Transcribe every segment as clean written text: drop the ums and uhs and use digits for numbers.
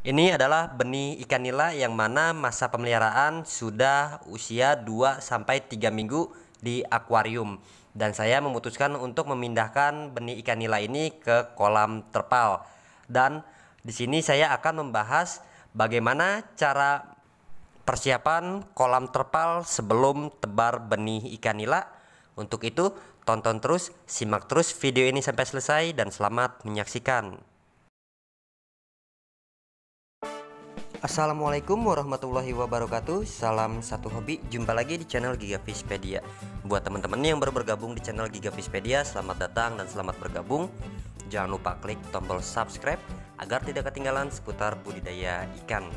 Ini adalah benih ikan nila yang mana masa pemeliharaan sudah usia 2 sampai 3 minggu di akuarium. Dan saya memutuskan untuk memindahkan benih ikan nila ini ke kolam terpal. Dan di sini saya akan membahas bagaimana cara persiapan kolam terpal sebelum tebar benih ikan nila. Untuk itu, tonton terus, simak terus video ini sampai selesai dan selamat menyaksikan. Assalamualaikum warahmatullahi wabarakatuh. Salam satu hobi. Jumpa lagi di channel Gigafishpedia. Buat teman-teman yang baru bergabung di channel Gigafishpedia, selamat datang dan selamat bergabung. Jangan lupa klik tombol subscribe agar tidak ketinggalan seputar budidaya ikan.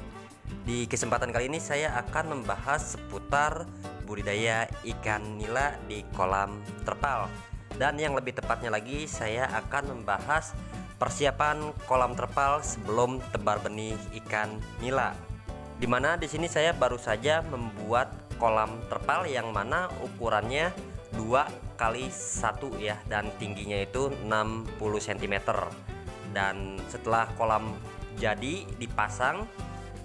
Di kesempatan kali ini saya akan membahas seputar budidaya ikan nila di kolam terpal. Dan yang lebih tepatnya lagi, saya akan membahas persiapan kolam terpal sebelum tebar benih ikan nila. Dimana di sini saya baru saja membuat kolam terpal yang mana ukurannya 2x1 ya, dan tingginya itu 60 cm. Dan setelah kolam jadi dipasang,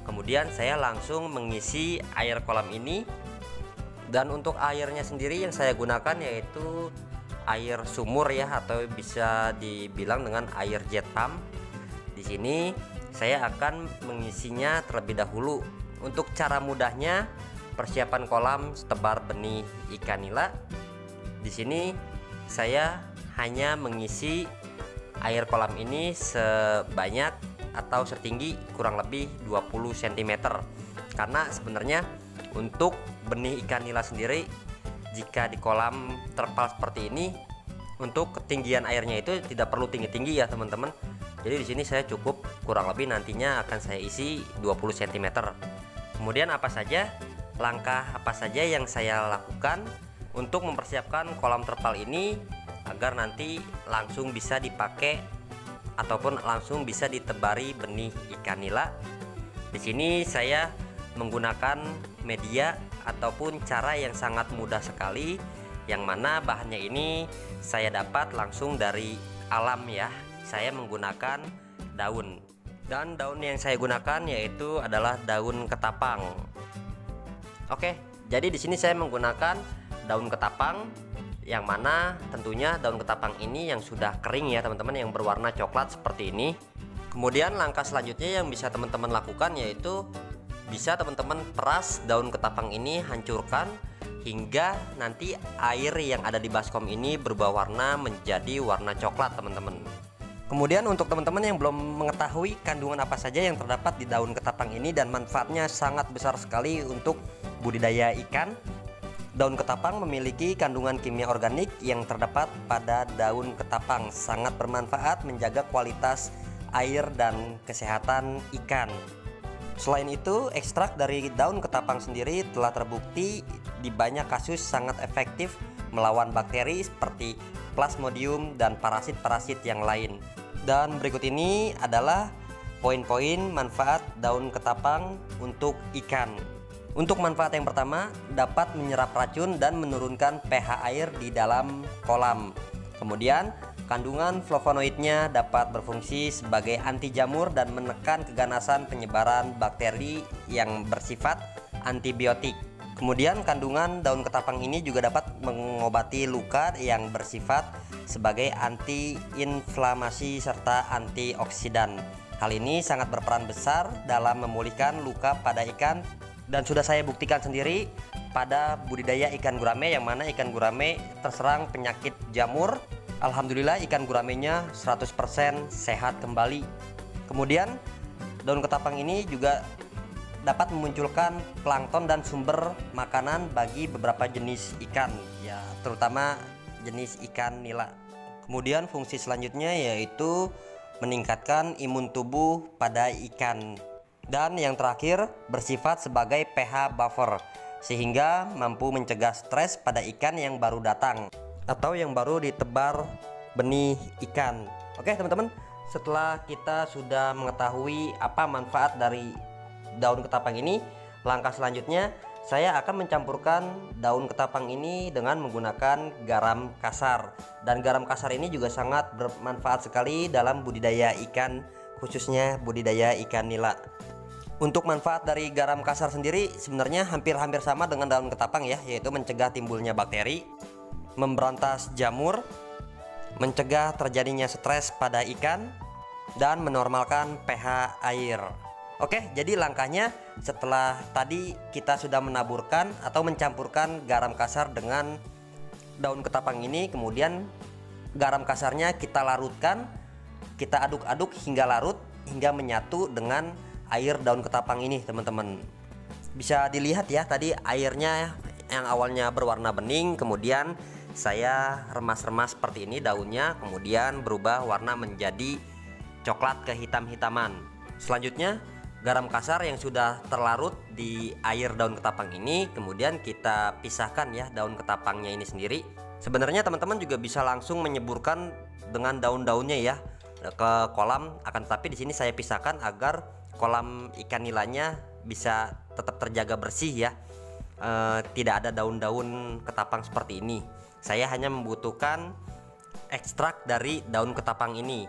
kemudian saya langsung mengisi air kolam ini. Dan untuk airnya sendiri yang saya gunakan yaitu air sumur ya, atau bisa dibilang dengan air jet pump. Di sini saya akan mengisinya terlebih dahulu. Untuk cara mudahnya persiapan kolam tebar benih ikan nila, di sini saya hanya mengisi air kolam ini sebanyak atau setinggi kurang lebih 20 cm. Karena sebenarnya untuk benih ikan nila sendiri, jika di kolam terpal seperti ini, untuk ketinggian airnya itu tidak perlu tinggi-tinggi ya teman-teman. Jadi di sini saya cukup kurang lebih nantinya akan saya isi 20 cm. Kemudian langkah apa saja yang saya lakukan untuk mempersiapkan kolam terpal ini agar nanti langsung bisa dipakai ataupun langsung bisa ditebari benih ikan nila. Di sini saya menggunakan media ataupun cara yang sangat mudah sekali, yang mana bahannya ini saya dapat langsung dari alam ya. Saya menggunakan daun, dan daun yang saya gunakan yaitu adalah daun ketapang. Oke, jadi di sini saya menggunakan daun ketapang, yang mana tentunya daun ketapang ini yang sudah kering ya teman-teman, yang berwarna coklat seperti ini. Kemudian langkah selanjutnya yang bisa teman-teman lakukan yaitu bisa teman-teman peras daun ketapang ini, hancurkan hingga nanti air yang ada di baskom ini berubah warna menjadi warna coklat teman-teman. Kemudian untuk teman-teman yang belum mengetahui kandungan apa saja yang terdapat di daun ketapang ini dan manfaatnya sangat besar sekali untuk budidaya ikan. Daun ketapang memiliki kandungan kimia organik yang terdapat pada daun ketapang, sangat bermanfaat menjaga kualitas air dan kesehatan ikan. Selain itu, ekstrak dari daun ketapang sendiri telah terbukti di banyak kasus sangat efektif melawan bakteri seperti Plasmodium dan parasit-parasit yang lain. Dan berikut ini adalah poin-poin manfaat daun ketapang untuk ikan. Untuk manfaat yang pertama, dapat menyerap racun dan menurunkan pH air di dalam kolam. Kemudian, kandungan flavonoidnya dapat berfungsi sebagai anti jamur dan menekan keganasan penyebaran bakteri yang bersifat antibiotik. Kemudian kandungan daun ketapang ini juga dapat mengobati luka yang bersifat sebagai anti-inflamasi serta antioksidan. Hal ini sangat berperan besar dalam memulihkan luka pada ikan, dan sudah saya buktikan sendiri pada budidaya ikan gurame, yang mana ikan gurame terserang penyakit jamur. Alhamdulillah ikan guramenya 100% sehat kembali. Kemudian daun ketapang ini juga dapat memunculkan plankton dan sumber makanan bagi beberapa jenis ikan ya, terutama jenis ikan nila. Kemudian fungsi selanjutnya yaitu meningkatkan imun tubuh pada ikan. Dan yang terakhir, bersifat sebagai pH buffer sehingga mampu mencegah stres pada ikan yang baru datang atau yang baru ditebar benih ikan. Oke teman-teman, setelah kita sudah mengetahui apa manfaat dari daun ketapang ini, langkah selanjutnya saya akan mencampurkan daun ketapang ini dengan menggunakan garam kasar. Dan garam kasar ini juga sangat bermanfaat sekali dalam budidaya ikan, khususnya budidaya ikan nila. Untuk manfaat dari garam kasar sendiri sebenarnya hampir-hampir sama dengan daun ketapang ya, yaitu mencegah timbulnya bakteri, memberantas jamur, mencegah terjadinya stres pada ikan, dan menormalkan pH air. Oke, jadi langkahnya setelah tadi kita sudah menaburkan atau mencampurkan garam kasar dengan daun ketapang ini, kemudian garam kasarnya kita larutkan, kita aduk-aduk hingga larut, hingga menyatu dengan air daun ketapang ini teman-teman. Bisa dilihat ya, tadi airnya yang awalnya berwarna bening, kemudian saya remas-remas seperti ini daunnya, kemudian berubah warna menjadi coklat kehitam-hitaman. Selanjutnya garam kasar yang sudah terlarut di air daun ketapang ini, kemudian kita pisahkan ya daun ketapangnya ini sendiri. Sebenarnya teman-teman juga bisa langsung menyeburkan dengan daun-daunnya ya ke kolam, akan tetapi di sini saya pisahkan agar kolam ikan nilanya bisa tetap terjaga bersih ya, tidak ada daun-daun ketapang seperti ini. Saya hanya membutuhkan ekstrak dari daun ketapang ini.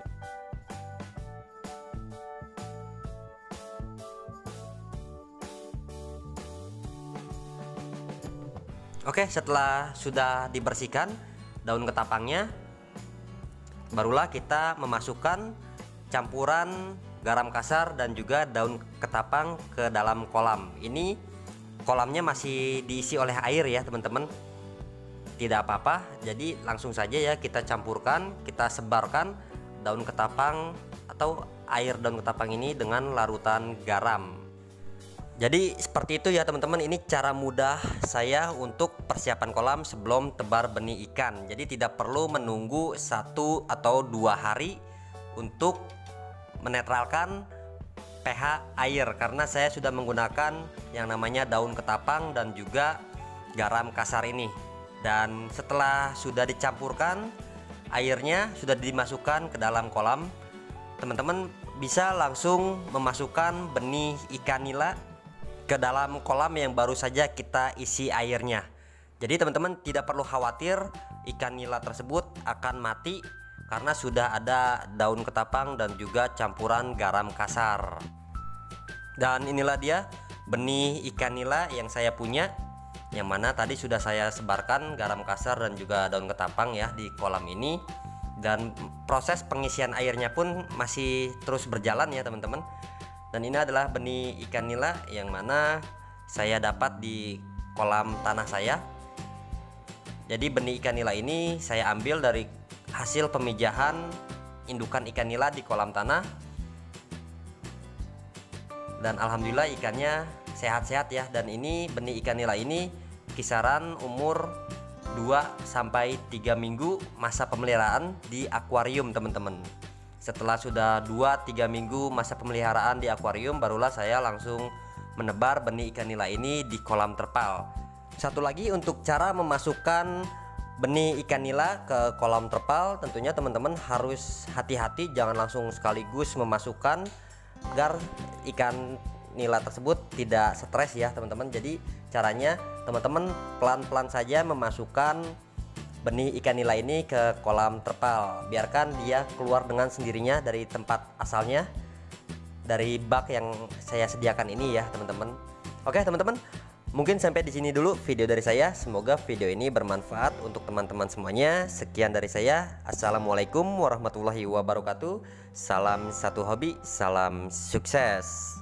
Oke, setelah sudah dibersihkan daun ketapangnya, barulah kita memasukkan campuran garam kasar dan juga daun ketapang ke dalam kolam. Ini kolamnya masih diisi oleh air ya teman-teman, tidak apa-apa, jadi langsung saja ya kita campurkan, kita sebarkan daun ketapang atau air daun ketapang ini dengan larutan garam. Jadi seperti itu ya teman-teman, ini cara mudah saya untuk persiapan kolam sebelum tebar benih ikan. Jadi tidak perlu menunggu 1 atau 2 hari untuk menetralkan pH air, karena saya sudah menggunakan yang namanya daun ketapang dan juga garam kasar ini. Dan setelah sudah dicampurkan, airnya sudah dimasukkan ke dalam kolam, teman-teman bisa langsung memasukkan benih ikan nila ke dalam kolam yang baru saja kita isi airnya. Jadi teman-teman tidak perlu khawatir ikan nila tersebut akan mati, karena sudah ada daun ketapang dan juga campuran garam kasar. Dan inilah dia benih ikan nila yang saya punya, yang mana tadi sudah saya sebarkan garam kasar dan juga daun ketapang ya di kolam ini. Dan proses pengisian airnya pun masih terus berjalan ya teman-teman. Dan ini adalah benih ikan nila yang mana saya dapat di kolam tanah saya. Jadi benih ikan nila ini saya ambil dari hasil pemijahan indukan ikan nila di kolam tanah, dan alhamdulillah ikannya sehat-sehat ya. Dan ini benih ikan nila ini kisaran umur 2-3 minggu masa pemeliharaan di akuarium teman-teman. Setelah sudah 2-3 minggu masa pemeliharaan di akuarium, barulah saya langsung menebar benih ikan nila ini di kolam terpal. Satu lagi untuk cara memasukkan benih ikan nila ke kolam terpal, tentunya teman-teman harus hati-hati, jangan langsung sekaligus memasukkan agar ikan nila tersebut tidak stres ya teman-teman. Jadi caranya teman-teman pelan-pelan saja memasukkan benih ikan nila ini ke kolam terpal, biarkan dia keluar dengan sendirinya dari tempat asalnya, dari bak yang saya sediakan ini ya teman-teman. Oke teman-teman, mungkin sampai di sini dulu video dari saya. Semoga video ini bermanfaat untuk teman-teman semuanya. Sekian dari saya. Assalamualaikum warahmatullahi wabarakatuh. Salam satu hobi, salam sukses.